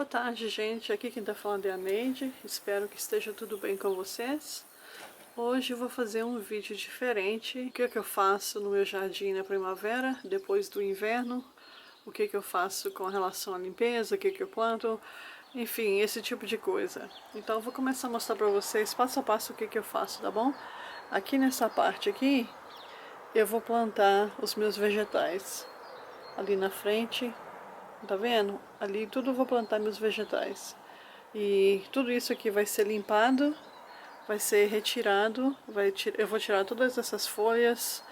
Boa tarde, gente. Aqui quem tá falando é a Neide. Espero que esteja tudo bem com vocês. Hoje eu vou fazer um vídeo diferente. O que eu faço no meu jardim na primavera, depois do inverno. O que eu faço com relação à limpeza, o que eu planto. Enfim, esse tipo de coisa. Então eu vou começar a mostrar pra vocês passo a passo o que eu faço, tá bom? Aqui nessa parte aqui, eu vou plantar os meus vegetais. Ali na frente, tá vendo? Ali tudo eu vou plantar meus vegetais. E tudo isso aqui vai ser limpado, vai ser retirado, eu vou tirar todas essas folhas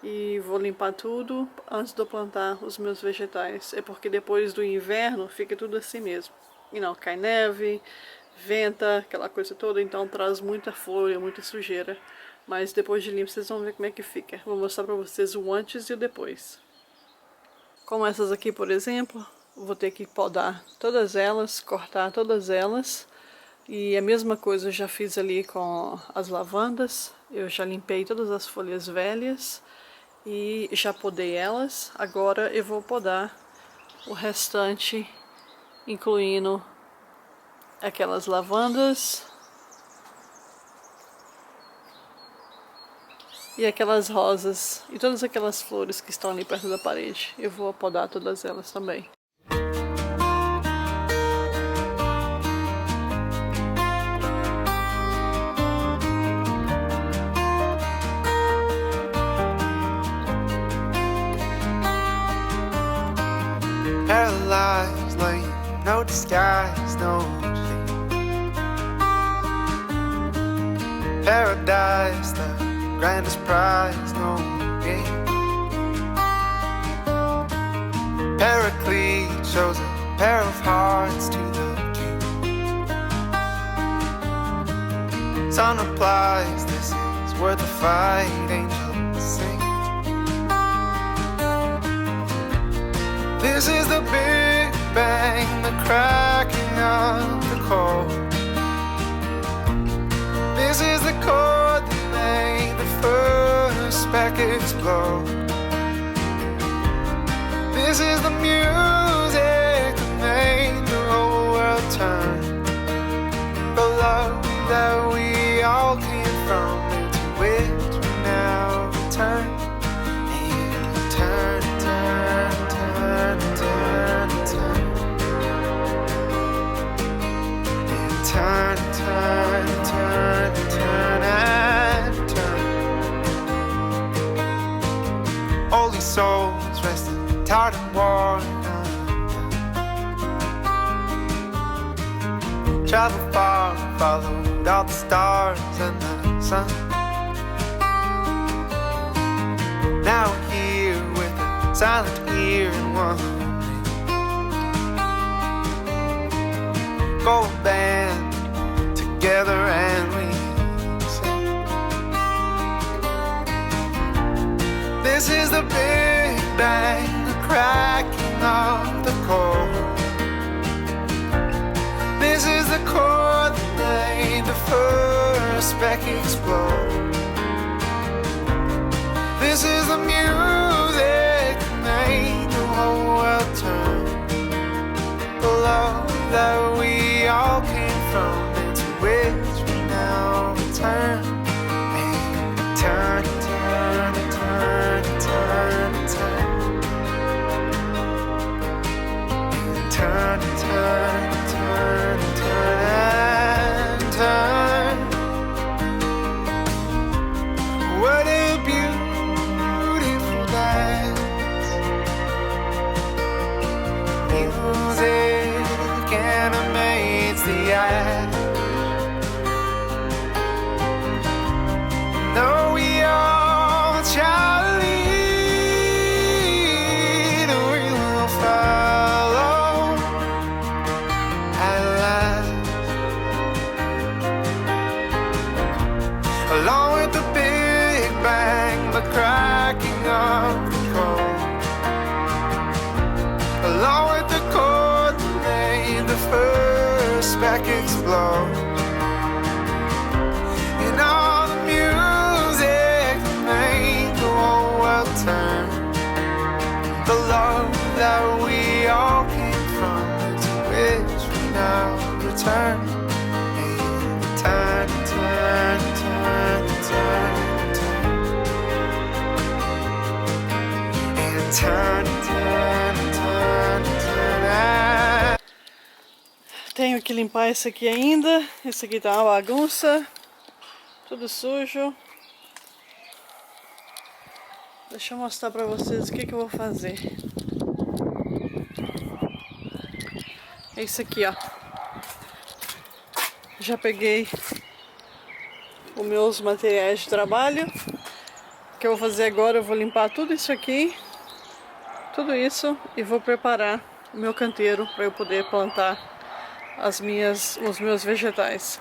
e vou limpar tudo antes de eu plantar os meus vegetais. É porque depois do inverno fica tudo assim mesmo. E não, cai neve, venta, aquela coisa toda, então traz muita folha, muita sujeira. Mas depois de limpo vocês vão ver como é que fica. Vou mostrar pra vocês o antes e o depois. Como essas aqui, por exemplo, vou ter que podar todas elas, cortar todas elas. E a mesma coisa eu já fiz ali com as lavandas. Eu já limpei todas as folhas velhas e já podei elas. Agora eu vou podar o restante, incluindo aquelas lavandas e aquelas rosas e todas aquelas flores que estão ali perto da parede. Eu vou podar todas elas também. Paralyzed, like no disguise, no shame. Paradise, the grandest prize, no game. Paraclete shows a pair of hearts to the king. Sun replies, this is worth the fight, angels sing. This is the Big Bang, the cracking of the code. This is the chord that made the first speck explode. This is the music that made the whole world turn. The love that we all came from, into which we now return. And turn, turn, turn, turn, turn. And turn, turn, turn, turn, and turn. Holy souls resting tired and worn. Travel far, followed all the stars and the sun. Now we're here with a silent ear and one ring. Go a band together and we sing. This is the Big Bang, the cracking of the code. This is the chord that made the first speck explode. This is the music that made the whole world turn. The love that we all came from, into which we now return. And turn, turn, turn, turn, turn. And turn, turn, turn, turn, and turn. What a beautiful dance. Music animates the eye. Though we all shall lead, we will follow at last. Along with the Big Bang, the cracking of the code. Along with the chord that made the first speck explode. And all the music that made the whole world turn. The love that we all came from, to which we return. And turn, turn, turn, turn, turn. And turn, turn, turn, turn. Tenho que limpar esse aqui ainda. Esse aqui tá uma bagunça. Tudo sujo. Deixa eu mostrar pra vocês o que eu vou fazer. É isso aqui, ó. Já peguei os meus materiais de trabalho. O que eu vou fazer agora, eu vou limpar tudo isso aqui. Tudo isso. E vou preparar o meu canteiro para eu poder plantar os meus vegetais.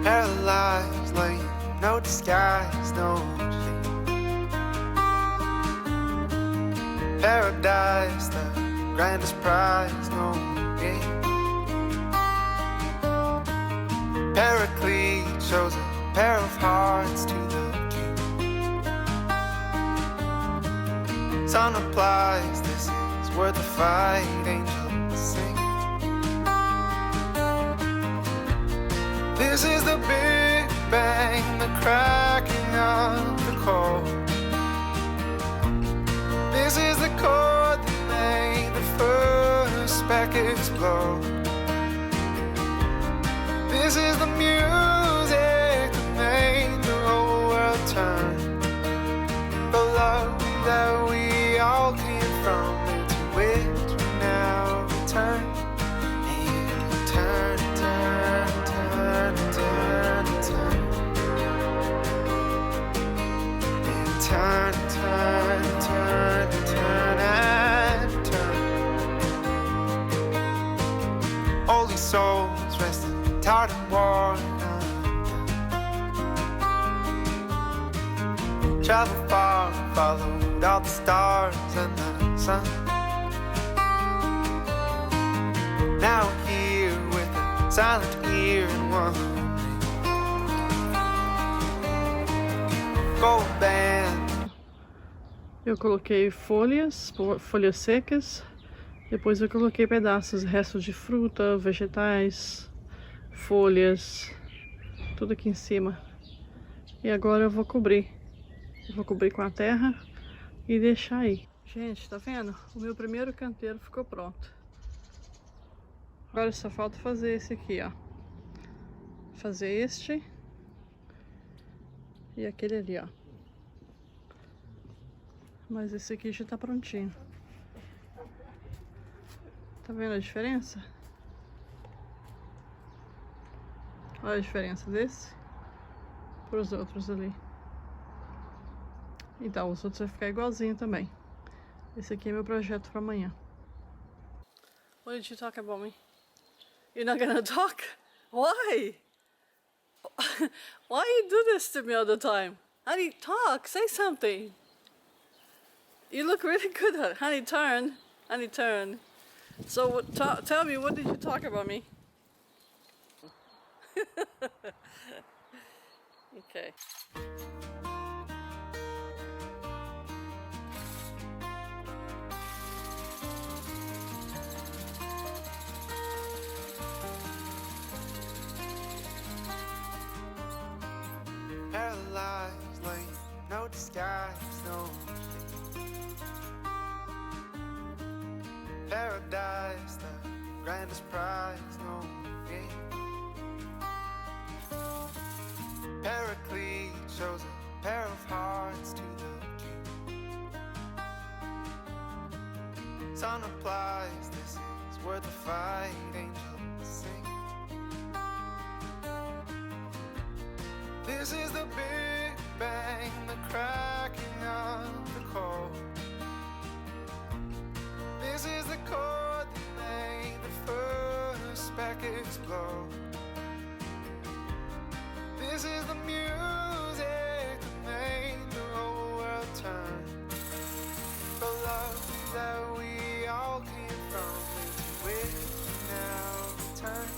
Paralyzed lane, no disguise, no shame. Paradise, the grandest prize, no game. Paraclete shows a pair of hearts to the king. Sun applies, this is worth the fight, angels sing. This is the Big Bang, the cracking of the code. This is the chord that made the first speck explode. This is the music that made the whole world turn. The love that we all came from, into which we now return. And turn, turn, turn, turn, turn. And turn, turn, turn, turn, and turn. Holy souls resting, tired and worn. Travel far, followed all the stars and the sun. Now we're here with a silent ear and one gold band. Eu coloquei folhas secas. Depois eu coloquei pedaços, restos de fruta, vegetais, folhas, tudo aqui em cima. E agora eu vou cobrir. Eu vou cobrir com a terra e deixar aí. Gente, tá vendo? O meu primeiro canteiro ficou pronto. Agora só falta fazer esse aqui, ó. Fazer este e aquele ali, ó. Mas esse aqui já tá prontinho. Tá vendo a diferença? Olha a diferença desse para os outros ali. Então, os outros vai ficar igualzinho também. Esse aqui é meu projeto para amanhã. What did you talk about me? You're not gonna talk? Why? Why you do this to me all the time? Honey, talk. Say something. You look really good at it. Honey, turn. Honey, turn. So, tell me, what did you talk about me? Okay. Paralyzed lane, no disguise, no shame. Paradise, the grandest prize, no game. Paraclete shows a pair of hearts to the king. Sun applies, this is worth the fight, angels sing. This is the Big Bang, the cracking of the code. This is the chord that made the first speck explode. This is the music that made the whole world turn. The love that we all came from, into which we now return.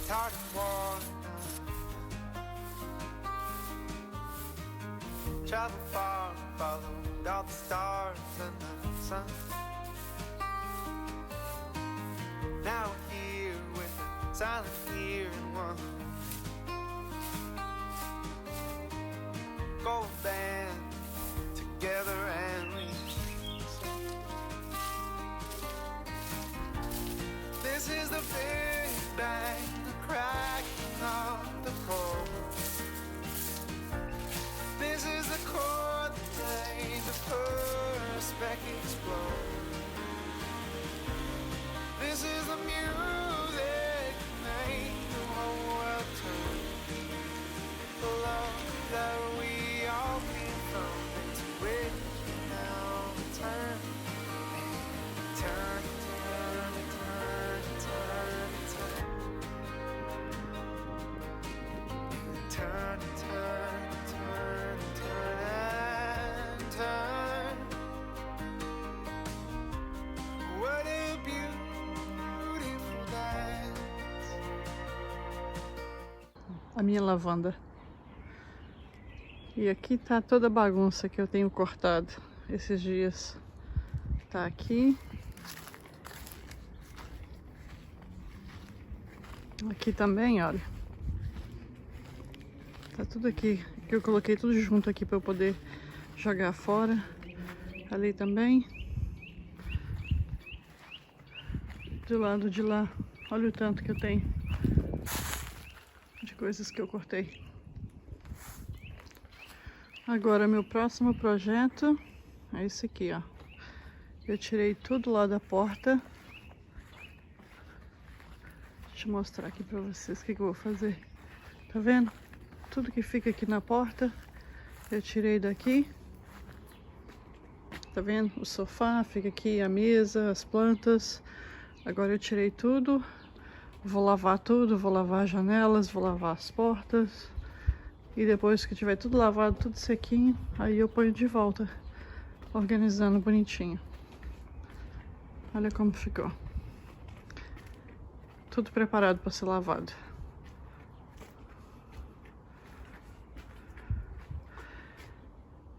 It's hard to walk now. Travel far, followed all the stars and the sun. Now we're here with a silent fear in one. Go band together and we sing. This is the Big Bang, the cracking of the core. This is the chord that made the perspective explode. This is the music that made the whole world turn. The love that we all came from, into which we now turn. Turn, turn, turn, turn, turn. Turn, turn, turn, turn, turn. What a beautiful dance. A minha lavanda. E aqui tá toda a bagunça que eu tenho cortado esses dias. Tá aqui. Aqui também, olha. Tá tudo aqui. Que eu coloquei tudo junto aqui para eu poder jogar fora. Ali também. Do lado de lá. Olha o tanto que eu tenho de coisas que eu cortei. Agora, meu próximo projeto é esse aqui, ó. Eu tirei tudo lá da porta. Deixa eu mostrar aqui pra vocês o que eu vou fazer. Tá vendo? Tudo que fica aqui na porta, eu tirei daqui. Tá vendo? O sofá, fica aqui a mesa, as plantas. Agora eu tirei tudo. Vou lavar tudo, vou lavar as janelas, vou lavar as portas. E depois que tiver tudo lavado, tudo sequinho, aí eu ponho de volta, organizando bonitinho. Olha como ficou. Tudo preparado para ser lavado.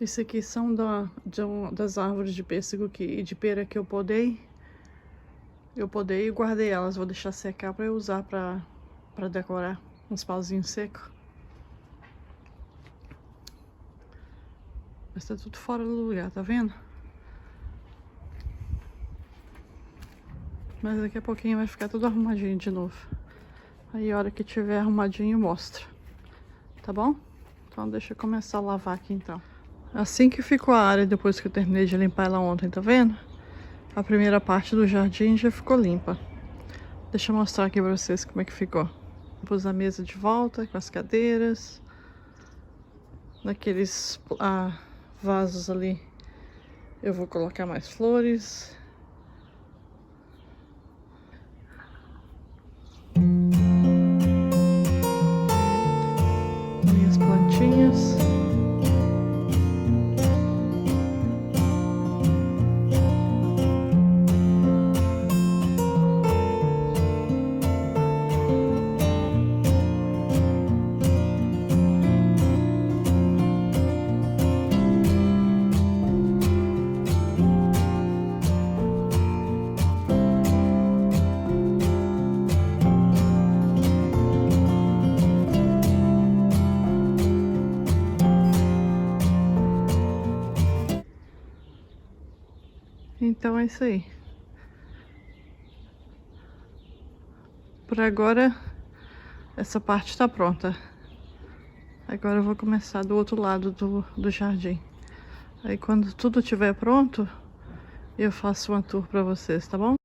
Isso aqui são das árvores de pêssego e de pera que eu podei. Eu podei e guardei elas. Vou deixar secar para eu usar para decorar uns pauzinhos secos. Mas tá tudo fora do lugar, tá vendo? Mas daqui a pouquinho vai ficar tudo arrumadinho de novo. Aí a hora que tiver arrumadinho mostra. Tá bom? Então deixa eu começar a lavar aqui então. Assim que ficou a área depois que eu terminei de limpar ela ontem, tá vendo? A primeira parte do jardim já ficou limpa. Deixa eu mostrar aqui pra vocês como é que ficou. Pus a mesa de volta com as cadeiras. Naqueles vasos ali eu vou colocar mais flores. Minhas plantinhas. Então é isso aí. Por agora, essa parte tá pronta. Agora eu vou começar do outro lado do jardim. Aí quando tudo estiver pronto, eu faço uma tour pra vocês, tá bom?